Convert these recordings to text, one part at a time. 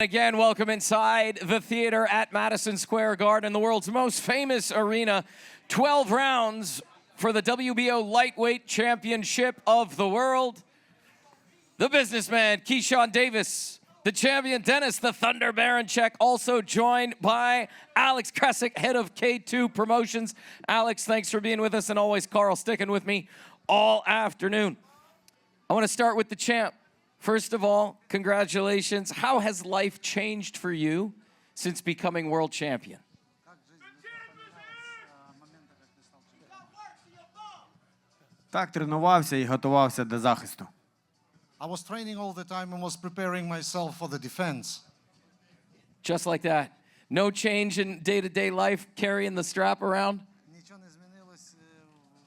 Again, welcome inside the theater at Madison Square Garden, the world's most famous arena. 12 rounds for the WBO Lightweight Championship of the World. The businessman, Keyshawn Davis. The champion, Dennis the Thunder Berinchyks, also joined by Alex Kresick, head of K2 Promotions. Alex, thanks for being with us, and always Carl sticking with me all afternoon. I want to start with the champ. First of all, congratulations. How has life changed for you since becoming world champion? Так, тренувався і готувався до захисту. I was training all the time and was preparing myself for the defense. Just like that. No change in day-to-day life, carrying the strap around? Нічого не змінилось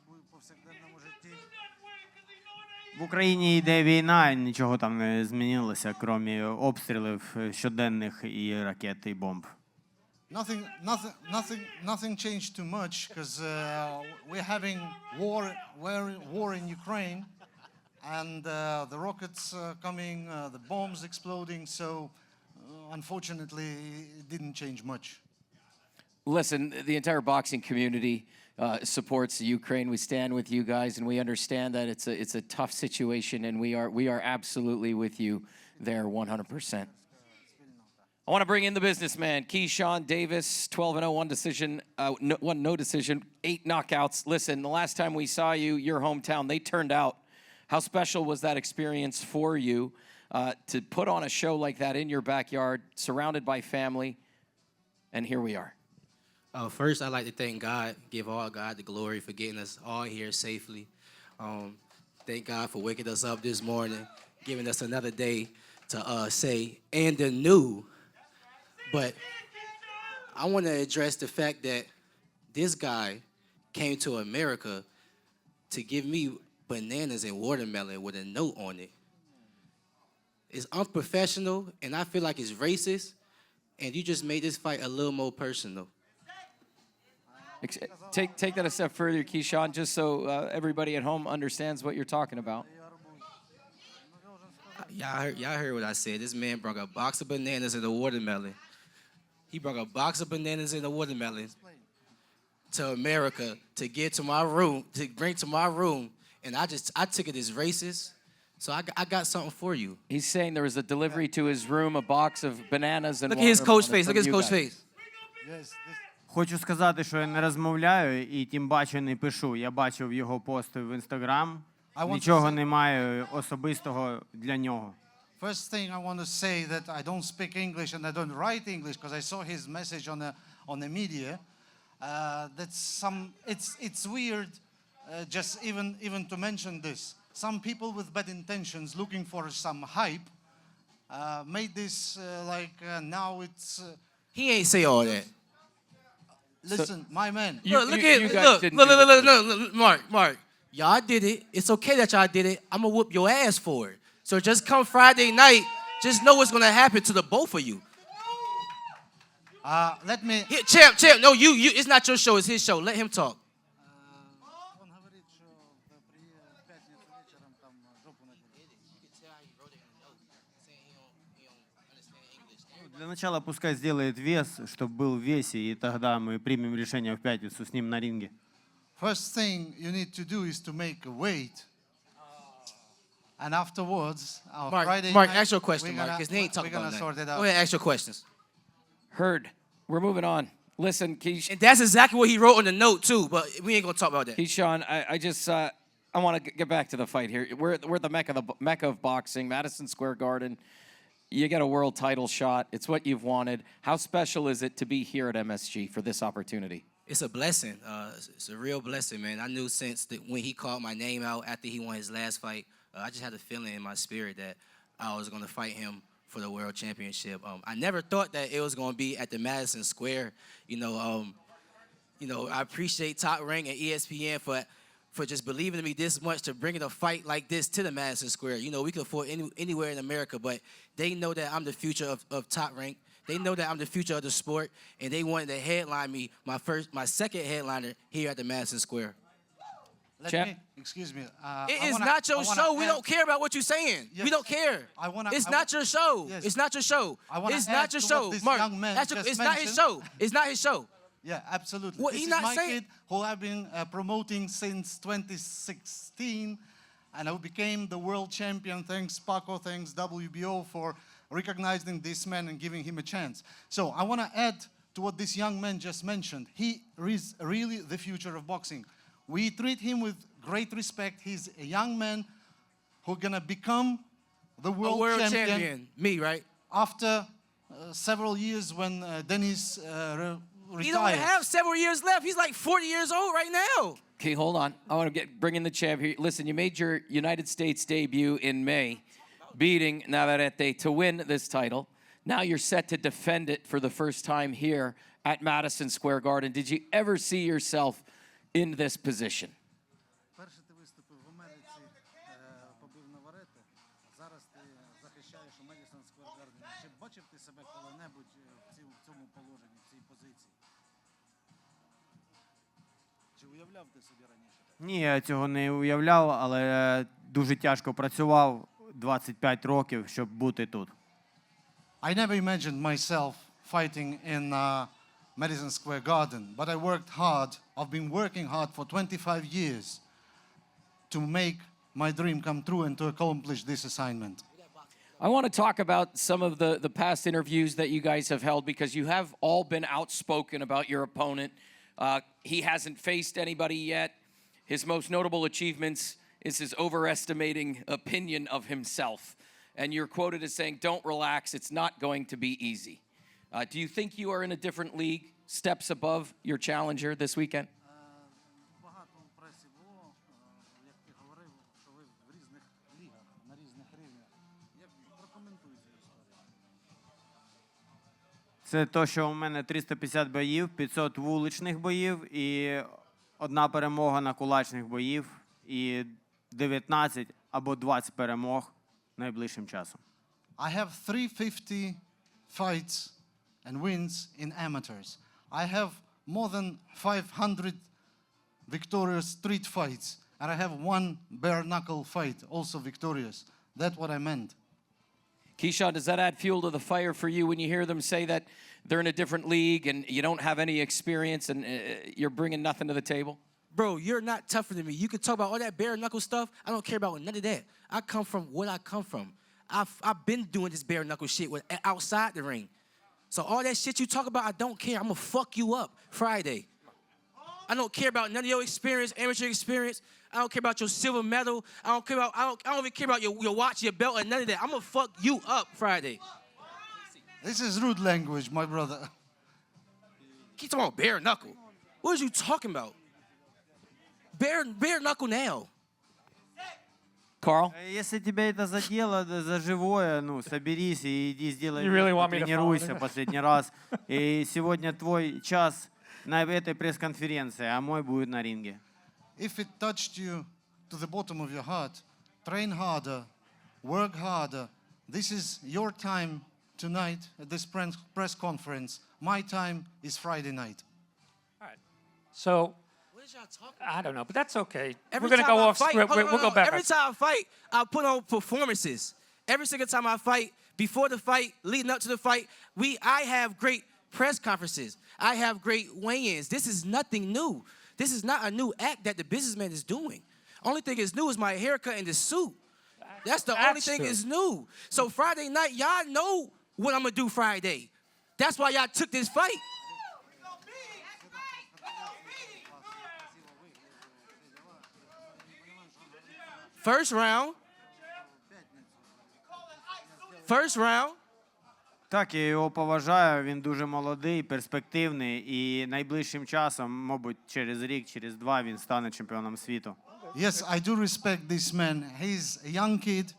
в повсякденному житті. В Україні йде війна, нічого там не змінилося, крім обстрілів щоденних і ракет, і бомб. Nothing changed too much because we're having war in Ukraine, and the rockets coming, the bombs exploding. So, unfortunately, it didn't change much. Listen, the entire boxing community supports Ukraine. We stand with you guys, and we understand that it's a tough situation, and we are absolutely with you there 100%. I want to bring in the businessman, Keyshawn Davis, 12-0, one decision, one no decision, 8 knockouts. Listen, the last time we saw you, your hometown, they turned out. How special was that experience for you to put on a show like that in your backyard, surrounded by family, and here we are? First, I'd like to thank God, give all God the glory for getting us all here safely. Thank God for waking us up this morning, giving us another day to say, and the new. But I want to address the fact that this guy came to America to give me bananas and watermelon with a note on it. It's unprofessional, and I feel like it's racist, and you just made this fight a little more personal. Take that a step further, Keyshawn, just so everybody at home understands what you're talking about. Y'all heard what I said. This man brought a box of bananas and a watermelon. He brought a box of bananas and a watermelon to America to get to my room, to bring to my room, and I took it as racist. So I got something for you. He's saying there was a delivery to his room, a box of bananas and Look at his coach face. Look at his coach face. Yes, Хочу сказати, що я не розмовляю і тим паче не пишу. Я бачив його пости в Instagram. Нічого немає особистого для нього. First thing I want to say that I don't speak English and I don't write English because I saw his message on the media. It's weird just even to mention this. Some people with bad intentions looking for some hype made this now it's. He ain't say all that. Listen, my man. Look, Mark. Y'all did it. It's okay that y'all did it. I'm gonna whoop your ass for it. So just come Friday night, just know what's gonna happen to the both of you. Let me. Here, champ. No, you. It's not your show. It's his show. Let him talk. Для начала пускай сделает вес, чтобы был в весе, и тогда мы примем решение в пятницу с ним на ринге. First thing you need to do is to make a weight. And afterwards, Friday Mark, night, ask your question, Mark, because he ain't talking about sort it that. out. Go ahead, ask your questions. Heard. We're moving on. Listen, Keyshawn. And that's exactly what he wrote on the note, too, but we ain't going to talk about that. Keyshawn, I want to get back to the fight here. We're the mecca of boxing, Madison Square Garden. You get a world title shot. It's what you've wanted. How special is it to be here at MSG for this opportunity? It's a blessing. It's a real blessing, man. I knew since when he called my name out after he won his last fight, I just had a feeling in my spirit that I was going to fight him for the world championship. I never thought that it was going to be at the Madison Square. I appreciate Top Rank and ESPN for just believing in me this much to bringing a fight like this to the Madison Square. We could afford anywhere in America, but they know that I'm the future of Top Rank. They know that I'm the future of the sport, and they wanted to headline me, my second headliner here at the Madison Square. Excuse me. It is not your show. We don't care about what you're saying. Yes. We don't care. It's not your show. Yes. It's not your show. It's add not your to show, what this Mark. young man just It's not his mentioned. show. It's not his show. Yeah, absolutely. What This he is not my saying- kid who I've been promoting since 2016, and I became the world champion. Thanks Paco, thanks WBO for recognizing this man and giving him a chance. So I want to add to what this young man just mentioned. He is really the future of boxing. We treat him with great respect. He's a young man who's gonna become the A world, world champion champion. Me, right? after several years when Dennis He don't retired. have several years left. He's like 40 years old right now. Okay, hold on. I want to bring in the champ here. Listen, you made your United States debut in May, beating Navarrete to win this title. Now you're set to defend it for the first time here at Madison Square Garden. Did you ever see yourself in this position? Перше ти виступив в Америці, побив Наварете. Зараз ти захищаєш у Madison Square Garden. Чи бачив ти себе коли-небудь в цьому положенні, в цій позиції? Чи уявляв ти собі раніше? Ні, я цього не уявляв, але дуже тяжко працював 25 років, щоб бути тут. I never imagined myself fighting in Madison Square Garden, but I worked hard. I've been working hard for 25 years to make my dream come true and to accomplish this assignment. I want to talk about some of the past interviews that you guys have held because you have all been outspoken about your opponent. He hasn't faced anybody yet. His most notable achievements is his overestimating opinion of himself. And you're quoted as saying, "Don't relax, it's not going to be easy." Do you think you are in a different league, steps above your challenger this weekend? Багато в пресі було, як ти говорив, що ви в різних лігах, на різних рівнях. Як прокоментуй цю історію? Це то, що у мене 350 боїв, 500 вуличних боїв і одна перемога на кулачних боїв і 19 або 20 перемог найближчим часом. I have 350 fights and wins in amateurs. I have more than 500 victorious street fights, and I have one bare knuckle fight, also victorious. That's what I meant. Keyshawn, does that add fuel to the fire for you when you hear them say that they're in a different league and you don't have any experience and you're bringing nothing to the table? Bro, you're not tougher than me. You can talk about all that bare knuckle stuff. I don't care about none of that. I come from what I come from. I've been doing this bare knuckle shit outside the ring. So all that shit you talk about, I don't care. I'm gonna fuck you up Friday. I don't care about none of your experience, amateur experience. I don't care about your silver medal. I don't even care about your watch, your belt, and none of that. I'm gonna fuck you up Friday. This is rude language, my brother. Keep talking about bare knuckle. What are you talking about? Bare knuckle now. Carl? Если тебе это задело за живое, ну, соберись и иди сделай, You really want me to тренируйся follow? последний раз. И сегодня твой час на этой пресс-конференции, а мой будет на ринге. If it touched you to the bottom of your heart, train harder, work harder. This is your time tonight at this press conference. My time is Friday night. All right. So, What is y'all talking about? I don't know, but that's okay. Every We're going to time go I off fight- script. hold on, We'll hold go on. back. Every time I fight, I put on performances. Every single time I fight, before the fight, leading up to the fight, I have great press conferences. I have great weigh-ins. This is nothing new. This is not a new act that the businessman is doing. Only thing is new is my haircut and the suit. That's the only That's thing true. is new. So Friday night, y'all know what I'm gonna do Friday. That's why y'all took this fight. First round. First round. Так, я його поважаю, він дуже молодий, перспективний, і найближчим часом, мабуть, через рік, через два він стане чемпіоном світу. Yes, I do respect this man. He's a young kid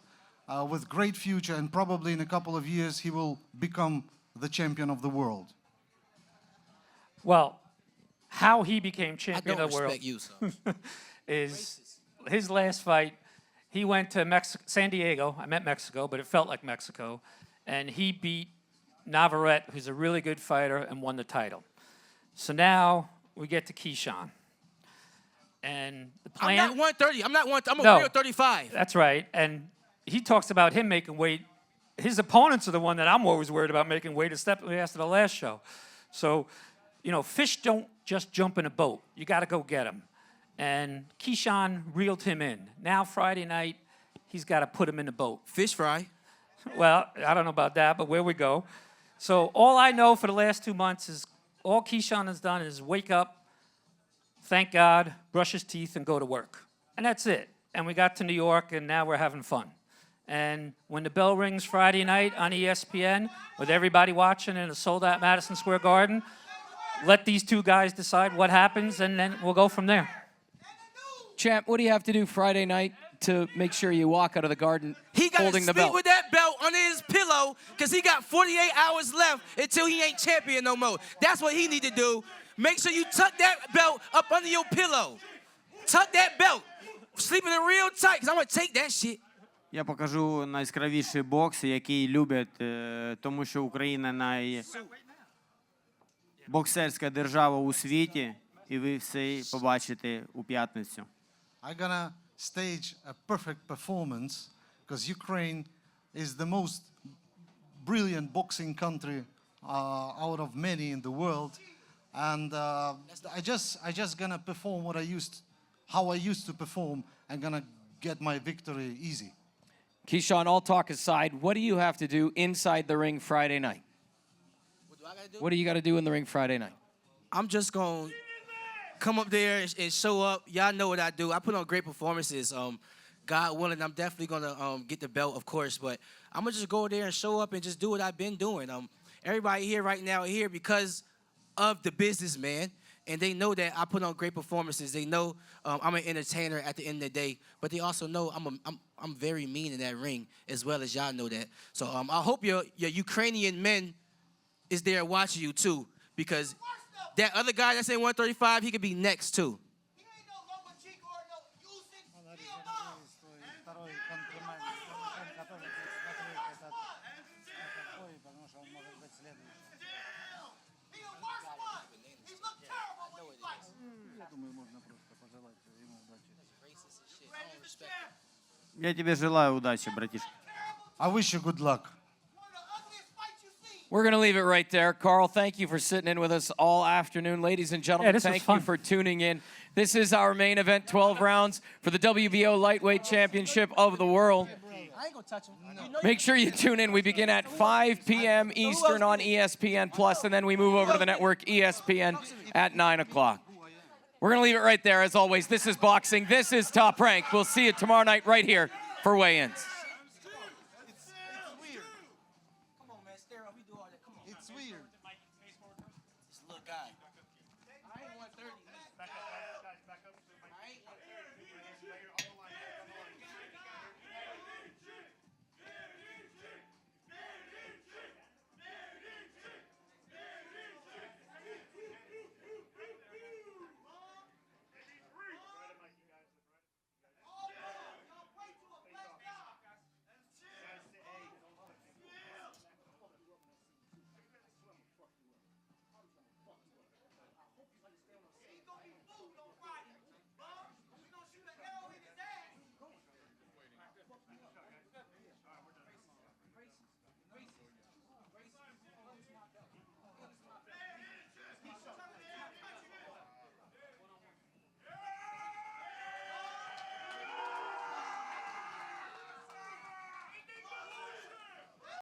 with great future, and probably in a couple of years he will become the champion of the world. Well, how he became I champion don't of the world respect you, so. is his last fight. He went to San Diego. I meant Mexico, but it felt like Mexico. And he beat Navarrete, who's a really good fighter, and won the title. So now we get to Keyshawn. And the I'm plan. not 130. I'm a No. real 35. That's right. And he talks about him making weight. His opponents are the one that I'm always worried about making weight, except after the last show. So, fish don't just jump in a boat. You got to go get them. And Keyshawn reeled him in. Now, Friday night, he's got to put him in the boat. Fish fry. Well, I don't know about that, but where we go. So all I know for the last 2 months is all Keyshawn has done is wake up, thank God, brush his teeth, and go to work. And that's it. And we got to New York, and now we're having fun. And when the bell rings Friday night on ESPN, with everybody watching in a sold-out Madison Square Garden, let these two guys decide what happens, and then we'll go from there. Champ, what do you have to do Friday night to make sure you walk out of the garden He got to holding the sleep belt? with that belt under his pillow because he got 48 hours left until he ain't champion no more. That's what he need to do. Make sure you tuck that belt up under your pillow. Tuck that belt. Sleeping it real tight because I'm going to take that shit. Я покажу найяскравіший бокс, який люблять, тому що Україна найбоксерська держава у світі, і ви все побачите у п'ятницю. I'm gonna stage a perfect performance because Ukraine is the most brilliant boxing country out of many in the world, and I just gonna perform how I used to perform, and gonna get my victory easy. Keyshawn, all talk aside, what do you have to do inside the ring Friday night? What do I got to do? What do you got to do in the ring Friday night? I'm just going to come up there and show up. Y'all know what I do. I put on great performances. God willing, I'm definitely going to get the belt, of course. But I'm going to just go there and show up and just do what I've been doing. Everybody here right now here because of the business, man. And they know that I put on great performances. They know I'm an entertainer at the end of the day. But they also know I'm very mean in that ring as well as y'all know that. So I hope your Ukrainian men is there watching you too. Because that other guy that's in 135, he could be next too. Я тебе желаю удачи, братишка. I wish you good luck. We're going to leave it right there. Carl, thank you for sitting in with us all afternoon. Ladies and gentlemen, this was thank fun. you for tuning in. This is our main event, 12 rounds for the WBO Lightweight Championship of the World. I ain't going to touch him. Make sure you tune in. We begin at 5 p.m. Eastern on ESPN Plus, and then we move over to the network ESPN at 9 o'clock. We're going to leave it right there. As always, this is boxing. This is Top Rank. We'll see you tomorrow night right here for weigh-ins. Come on, man. Stare up. We do all that. Come on. It's weird. This little guy. I ain't 130.